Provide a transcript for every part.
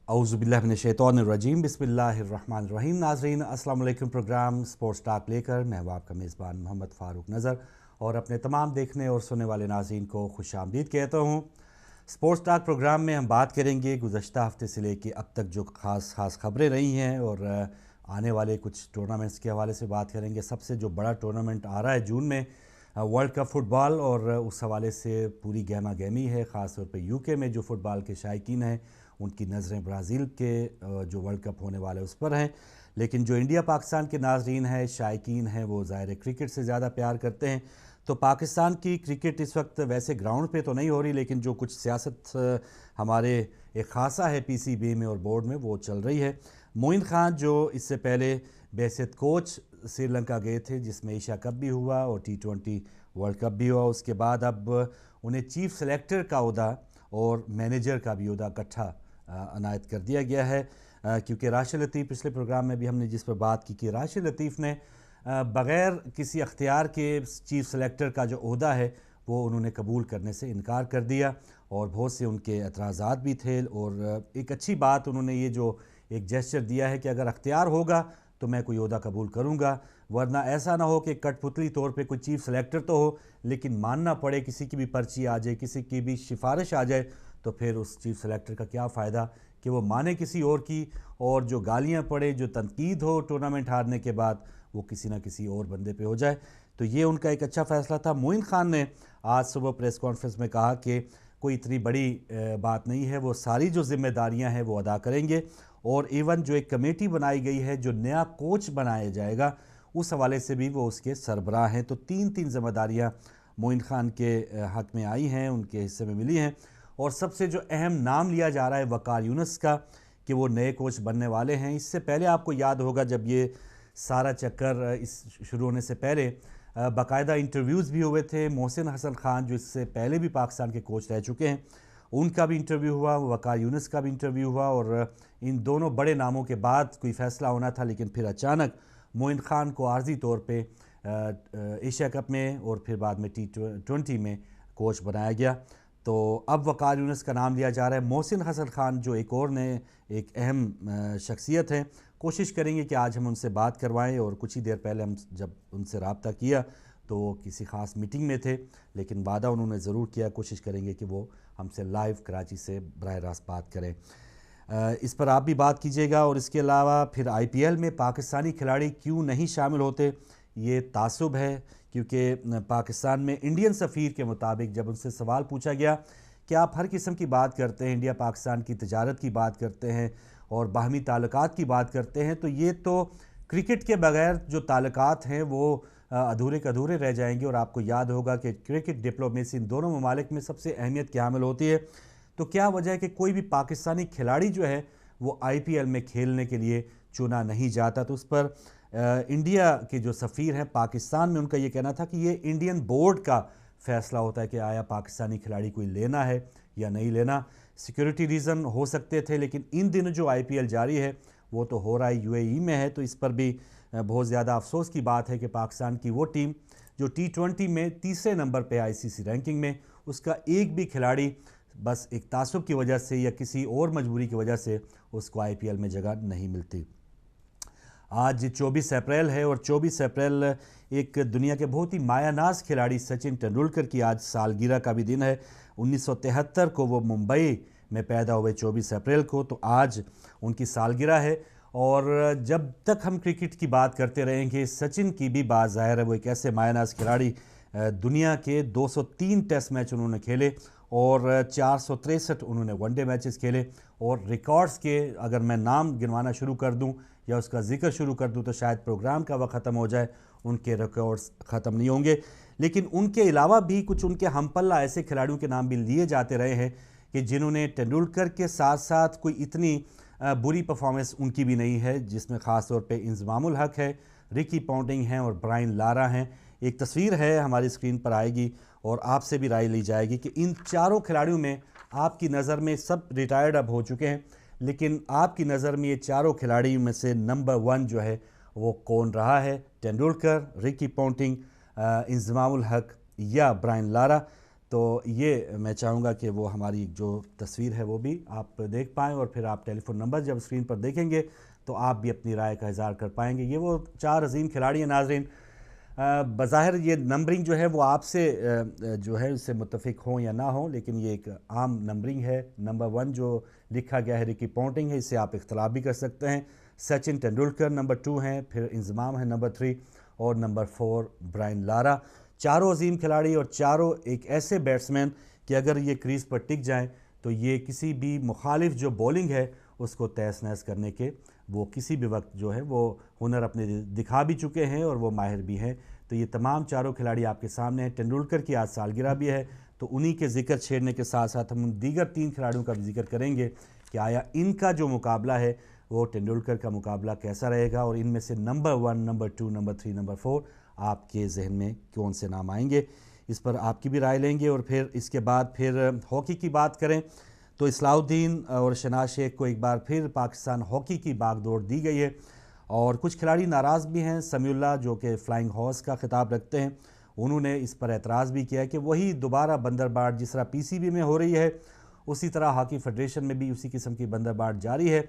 औज़ुबिल्लाहिमिनश्शैतानिर्रजीम बिस्मिल्लाहिर्रहमानिर्रहीम। नाज़रीन अस्सलाम वालेकुम। प्रोग्राम स्पोर्ट्स टॉक लेकर मैं हूं आपका मेज़बान मोहम्मद फ़ारूक नज़र और अपने तमाम देखने और सुनने वाले नाज़रीन को खुशामदीद कहता हूं। स्पोर्ट्स टॉक प्रोग्राम में हम बात करेंगे गुज़श्ता हफ़्ते से लेकर अब तक जो ख़ास ख़बरें रही हैं और आने वाले कुछ टूर्नामेंट्स के हवाले से बात करेंगे। सबसे जो बड़ा टूर्नामेंट आ रहा है जून में, वर्ल्ड कप फ़ुटबॉल, और उस हवाले से पूरी गहमा गहमी है। ख़ास तौर पे यूके में जो फ़ुटबॉल के शायकीन हैं उनकी नज़रें ब्राज़ील के जो वर्ल्ड कप होने वाले उस पर हैं, लेकिन जो इंडिया पाकिस्तान के नाज़रीन हैं, शायकीन हैं, वो ज़ाहिर क्रिकेट से ज़्यादा प्यार करते हैं। तो पाकिस्तान की क्रिकेट इस वक्त वैसे ग्राउंड पे तो नहीं हो रही, लेकिन जो कुछ सियासत हमारे एक खासा है पीसीबी में और बोर्ड में वो चल रही है। मोइन खान जो इससे पहले बेहसियत कोच श्रीलंका गए थे, जिसमें एशिया कप भी हुआ और T20 वर्ल्ड कप भी हुआ, उसके बाद अब उन्हें चीफ सेलेक्टर का ओहदा और मैनेजर का भी ओहदा इकट्ठा अनायत कर दिया गया है। क्योंकि राशिद लतीफ़, पिछले प्रोग्राम में भी हमने जिस पर बात की कि राशिद लतीफ़ ने बग़ैर किसी अख्तियार के चीफ सेलेक्टर का जो ओहदा है वो उन्होंने कबूल करने से इनकार कर दिया और बहुत से उनके एतराज़ात भी थे। और एक अच्छी बात उन्होंने ये जो एक जेस्चर दिया है कि अगर अख्तियार होगा तो मैं कोई ओहदा कबूल करूँगा, वरना ऐसा ना हो कि कठपुतली तौर पे कोई चीफ सेलेक्टर तो हो लेकिन मानना पड़े, किसी की भी पर्ची आ जाए, किसी की भी सिफारिश आ जाए, तो फिर उस चीफ सेलेक्टर का क्या फ़ायदा कि वो माने किसी और की, और जो गालियाँ पड़े, जो तनकीद हो टूर्नामेंट हारने के बाद, वो किसी ना किसी और बंदे पे हो जाए। तो ये उनका एक अच्छा फ़ैसला था। मोइन खान ने आज सुबह प्रेस कॉन्फ्रेंस में कहा कि कोई इतनी बड़ी बात नहीं है, वो सारी जो जिम्मेदारियां हैं वो अदा करेंगे, और इवन जो एक कमेटी बनाई गई है, जो नया कोच बनाया जाएगा, उस हवाले से भी वो उसके सरबराह हैं। तो तीन जिम्मेदारियां मोइन खान के हक़ में आई हैं, उनके हिस्से में मिली हैं। और सबसे जो अहम नाम लिया जा रहा है वकार यूनुस का, कि वो नए कोच बनने वाले हैं। इससे पहले आपको याद होगा जब ये सारा चक्कर इस शुरू होने से पहले बाकायदा इंटरव्यूज़ भी हुए थे। मोहसिन हसन खान जो इससे पहले भी पाकिस्तान के कोच रह चुके हैं, उनका भी इंटरव्यू हुआ, वकार यूनुस का भी इंटरव्यू हुआ, और इन दोनों बड़े नामों के बाद कोई फ़ैसला होना था, लेकिन फिर अचानक मोइन खान को आर्जी तौर पे एशिया कप में और फिर बाद में T20 में कोच बनाया गया। तो अब वकार यूनुस का नाम लिया जा रहा है। मोहसिन हसन खान जो एक और नए एक अहम शख्सियत हैं, कोशिश करेंगे कि आज हम उनसे बात करवाएं। और कुछ ही देर पहले हम जब उनसे रब्ता किया तो वो किसी ख़ास मीटिंग में थे, लेकिन वादा उन्होंने ज़रूर किया, कोशिश करेंगे कि वो हमसे लाइव कराची से बराह रास्त बात करें। इस पर आप भी बात कीजिएगा। और इसके अलावा फिर IPL में पाकिस्तानी खिलाड़ी क्यों नहीं शामिल होते, ये तासुब है। क्योंकि पाकिस्तान में इंडियन सफ़ीर के मुताबिक जब उनसे सवाल पूछा गया कि आप हर किस्म की बात करते हैं, इंडिया पाकिस्तान की तजारत की बात करते हैं और बाहमी ताल्लुकात की बात करते हैं, तो ये तो क्रिकेट के बगैर जो ताल्लुकात हैं वो अधूरे के अधूरे रह जाएंगे। और आपको याद होगा कि क्रिकेट डिप्लोमेसी इन दोनों ममालिक में सबसे अहमियत की हामिल होती है। तो क्या वजह है कि कोई भी पाकिस्तानी खिलाड़ी जो है वो IPL में खेलने के लिए चुना नहीं जाता। तो उस पर इंडिया के जो सफ़ीर हैं पाकिस्तान में, उनका ये कहना था कि ये इंडियन बोर्ड का फ़ैसला होता है कि आया पाकिस्तानी खिलाड़ी कोई लेना है या नहीं लेना। सिक्योरिटी रीज़न हो सकते थे, लेकिन इन दिनों जो IPL जारी है वो तो हो रहा है UAE में है। तो इस पर भी बहुत ज़्यादा अफसोस की बात है कि पाकिस्तान की वो टीम जो T20 में तीसरे नंबर पे ICC रैंकिंग में, उसका एक भी खिलाड़ी बस एक तासुब की वजह से या किसी और मजबूरी की वजह से उसको IPL में जगह नहीं मिलती। आज 24 अप्रैल है और 24 अप्रैल एक दुनिया के बहुत ही मायानाज खिलाड़ी सचिन तेंदुलकर की आज सालगिरह का भी दिन है। 1973 को वो मुंबई में पैदा हुए 24 अप्रैल को, तो आज उनकी सालगिरह है। और जब तक हम क्रिकेट की बात करते रहेंगे, सचिन की भी बात ज़ाहिर है, वो एक ऐसे मायानाज खिलाड़ी, दुनिया के 203 टेस्ट मैच उन्होंने खेले और 463 उन्होंने वनडे मैचेस खेले। और रिकॉर्ड्स के अगर मैं नाम गिनवाना शुरू कर दूं या उसका जिक्र शुरू कर दूं तो शायद प्रोग्राम का वक्त ख़त्म हो जाए, उनके रिकॉर्ड्स ख़त्म नहीं होंगे। लेकिन उनके अलावा भी कुछ उनके हमपल्ला ऐसे खिलाड़ियों के नाम भी लिए जाते रहे हैं कि जिन्होंने तेंदुलकर के साथ साथ कोई इतनी बुरी परफॉर्मेंस उनकी भी नहीं है, जिसमें ख़ास तौर पे इंजमामुल हक है, रिकी पॉन्टिंग हैं और ब्रायन लारा हैं। एक तस्वीर है हमारी स्क्रीन पर आएगी और आपसे भी राय ली जाएगी कि इन चारों खिलाड़ियों में आपकी नज़र में, सब रिटायर्ड अब हो चुके हैं, लेकिन आपकी नज़र में ये चारों खिलाड़ियों में से नंबर 1 जो है वो कौन रहा है? तेंदुलकर, रिकी पॉन्टिंग, इंजमामुल हक या ब्रायन लारा? تو یہ میں چاہوں گا کہ وہ ہماری جو تصویر ہے وہ بھی آپ دیکھ پائیں، اور پھر آپ ٹیلی فون نمبر جب اسکرین پر دیکھیں گے تو آپ بھی اپنی رائے کا اظہار کر پائیں گے۔ یہ وہ 4 عظیم کھلاڑی ہیں ناظرین۔ بظاہر یہ نمبرنگ جو ہے وہ آپ سے جو ہے اس سے متفق ہوں یا نہ ہوں، لیکن یہ ایک عام نمبرنگ ہے۔ نمبر 1 جو لکھا گیا ہے رکی پونٹنگ ہے، اس سے آپ اختلاف بھی کر سکتے ہیں۔ سچن ٹنڈولکر نمبر 2 ہیں، پھر انضمام ہے نمبر 3، اور نمبر 4 برائن لارا۔ چاروں عظیم کھلاڑی اور چاروں ایک ایسے بیٹسمین کہ اگر یہ کریز پر ٹک جائیں تو یہ کسی بھی مخالف جو بولنگ ہے اس کو تہس نہس کرنے کے وہ کسی بھی وقت جو ہے وہ ہنر اپنے دکھا بھی چکے ہیں، اور وہ ماہر بھی ہیں۔ تو یہ تمام چاروں کھلاڑی آپ کے سامنے ہیں۔ ٹنڈولکر کی آج سالگرہ بھی ہے، تو انہی کے ذکر چھیڑنے کے ساتھ ساتھ ہم دیگر 3 کھلاڑیوں کا بھی ذکر کریں گے کہ آیا ان کا جو مقابلہ ہے وہ ٹنڈولکر کا مقابلہ کیسا رہے گا، اور ان میں سے نمبر 1، نمبر 2، نمبر 3، نمبر 4 آپ کے ذہن میں کون سے نام آئیں گے، اس پر آپ کی بھی رائے لیں گے۔ اور پھر اس کے بعد پھر ہاکی کی بات کریں تو اصلاح الدین اور شہناز شیخ کو ایک بار پھر پاکستان ہاکی کی باغ دوڑ دی گئی ہے، اور کچھ کھلاڑی ناراض بھی ہیں۔ سمیع اللہ جو کہ فلائنگ ہارس کا خطاب رکھتے ہیں، انہوں نے اس پر اعتراض بھی کیا کہ وہی دوبارہ بندرباٹ جس طرح PCB میں ہو رہی ہے اسی طرح ہاکی فیڈریشن میں بھی اسی قسم کی بندرباٹ جاری ہے۔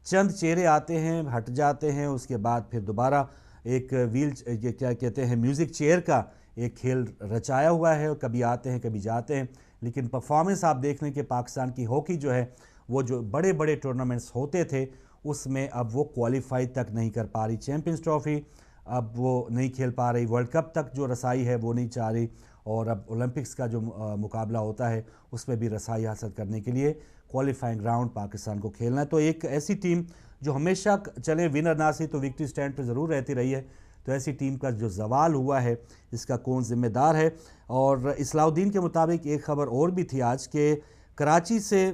چند چہرے آتے ہیں، ہٹ جاتے ہیں، اس کے بعد پھر دوبارہ ایک یہ کیا کہتے ہیں میوزک چیئر کا ایک کھیل رچایا ہوا ہے، کبھی آتے ہیں کبھی جاتے ہیں، لیکن پرفارمنس آپ دیکھ لیں کہ پاکستان کی ہاکی جو ہے وہ جو بڑے بڑے ٹورنامنٹس ہوتے تھے اس میں اب وہ کوالیفائی تک نہیں کر پا رہی۔ چیمپئنز ٹرافی اب وہ نہیں کھیل پا رہی، ورلڈ کپ تک جو رسائی ہے وہ نہیں چاہ رہی، اور اب اولمپکس کا جو مقابلہ ہوتا ہے اس میں بھی رسائی حاصل کرنے کے لیے کوالیفائنگ راؤنڈ پاکستان کو کھیلنا ہے۔ تو ایک ایسی ٹیم جو ہمیشہ چلے ونر نہ سی تو وکٹری سٹینڈ پہ ضرور رہتی رہی ہے، تو ایسی ٹیم کا جو زوال ہوا ہے اس کا کون ذمہ دار ہے؟ اور اصلاح الدین کے مطابق ایک خبر اور بھی تھی آج کہ کراچی سے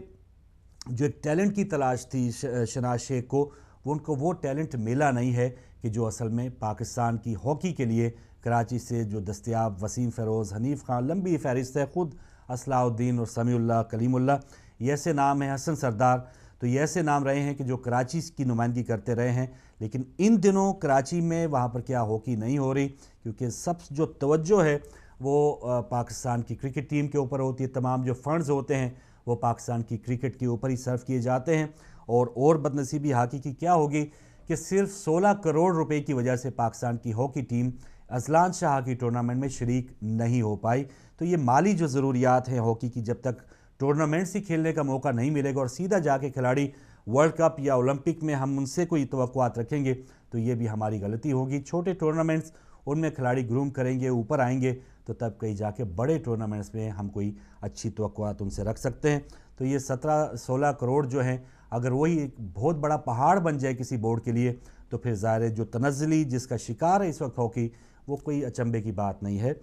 جو ایک ٹیلنٹ کی تلاش تھی شہناز شیخ کو، ان کو وہ ٹیلنٹ ملا نہیں ہے کہ جو اصل میں پاکستان کی ہاکی کے لیے کراچی سے جو دستیاب وسیم فیروز، حنیف خان، لمبی فہرست ہے، خود اصلاح الدین اور سمیع اللہ، کلیم اللہ، یہ ایسے نام ہیں، حسن سردار، تو یہ ایسے نام رہے ہیں کہ جو کراچی کی نمائندگی کرتے رہے ہیں، لیکن ان دنوں کراچی میں وہاں پر کیا ہاکی نہیں ہو رہی، کیونکہ سب جو توجہ ہے وہ پاکستان کی کرکٹ ٹیم کے اوپر ہوتی ہے، تمام جو فنڈز ہوتے ہیں وہ پاکستان کی کرکٹ کے اوپر ہی صرف کیے جاتے ہیں، اور بدنصیبی ہاکی کی کیا ہوگی کہ صرف 16 کروڑ روپے کی وجہ سے پاکستان کی ہاکی ٹیم اذلان شاہ ہاکی ٹورنامنٹ میں شریک نہیں ہو پائی۔ تو یہ مالی جو ضروریات ہیں ہاکی کی، جب تک ٹورنامنٹس ہی کھیلنے کا موقع نہیں ملے گا اور سیدھا جا کے کھلاڑی ورلڈ کپ یا اولمپک میں ہم ان سے کوئی توقعات رکھیں گے تو یہ بھی ہماری غلطی ہوگی۔ چھوٹے ٹورنامنٹس ان میں کھلاڑی گروم کریں گے، اوپر آئیں گے، تو تب کہیں جا کے بڑے ٹورنامنٹس میں ہم کوئی اچھی توقعات ان سے رکھ سکتے ہیں۔ تو یہ 17-16 کروڑ جو ہیں اگر وہی ایک بہت بڑا پہاڑ بن جائے کسی بورڈ کے لیے تو پھر ظاہر ہے جو تنزلی جس کا شکار ہے اس وقت ہاکی، وہ کوئی اچنبے کی بات نہیں ہے۔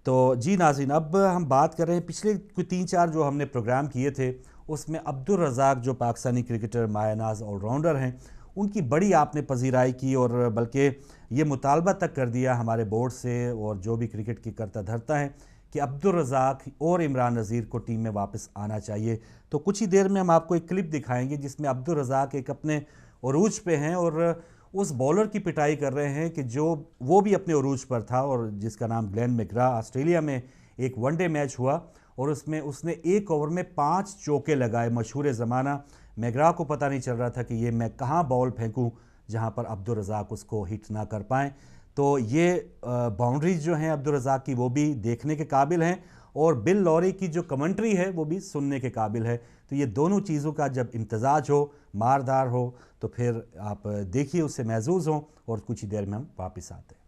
تو جی ناظرین، اب ہم بات کر رہے ہیں پچھلے کوئی 3-4 جو ہم نے پروگرام کیے تھے اس میں عبدالرزاق جو پاکستانی کرکٹر مایہ ناز آل راؤنڈر ہیں، ان کی بڑی آپ نے پذیرائی کی، اور بلکہ یہ مطالبہ تک کر دیا ہمارے بورڈ سے اور جو بھی کرکٹ کی کرتا دھرتا ہے کہ عبدالرزاق اور عمران نذیر کو ٹیم میں واپس آنا چاہیے۔ تو کچھ ہی دیر میں ہم آپ کو ایک کلپ دکھائیں گے جس میں عبدالرزاق ایک اپنے عروج پہ ہیں اور اس بولر کی پٹائی کر رہے ہیں کہ جو وہ بھی اپنے عروج پر تھا، اور جس کا نام گلین میکگرا، آسٹریلیا میں ایک ون ڈے میچ ہوا اور اس میں اس نے ایک اوور میں 5 چوکے لگائے۔ مشہور زمانہ میکگرا کو پتہ نہیں چل رہا تھا کہ یہ میں کہاں بال پھینکوں جہاں پر عبدالرزاق اس کو ہٹ نہ کر پائیں۔ تو یہ باؤنڈریز جو ہیں عبدالرزاق کی وہ بھی دیکھنے کے قابل ہیں، اور بل لوری کی جو کمنٹری ہے وہ بھی سننے کے قابل ہے۔ تو یہ دونوں چیزوں کا جب امتزاج ہو، ماردار ہو، تو پھر آپ دیکھیے اس سے محظوظ ہوں، اور کچھ ہی دیر میں ہم واپس آتے ہیں۔